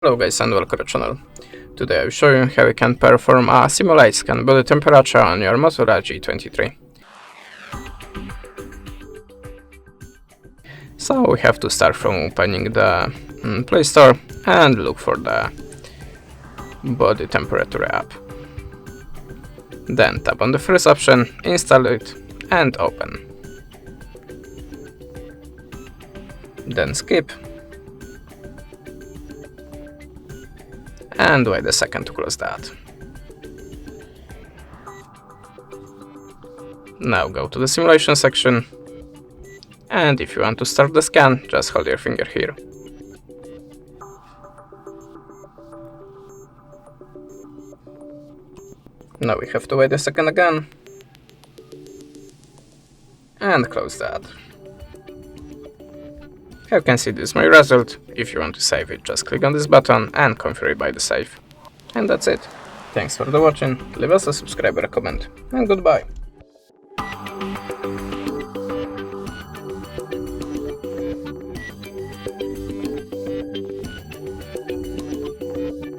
Hello guys and welcome to the channel. Today I will show you how you can perform a simulate scan body temperature on your Motorola G23. So we have to start from opening the Play Store and look for the body temperature app. Then tap on the first option, install it and open. Then skip. And wait a second to close that. Now go to the simulation section, and if you want to start the scan, just hold your finger here. Now we have to wait a second again, and close that. You can see this is my result. If you want to save it, just click on this button and confirm it by the save. And that's it. Thanks for the watching, leave us a subscribe or a comment, and goodbye.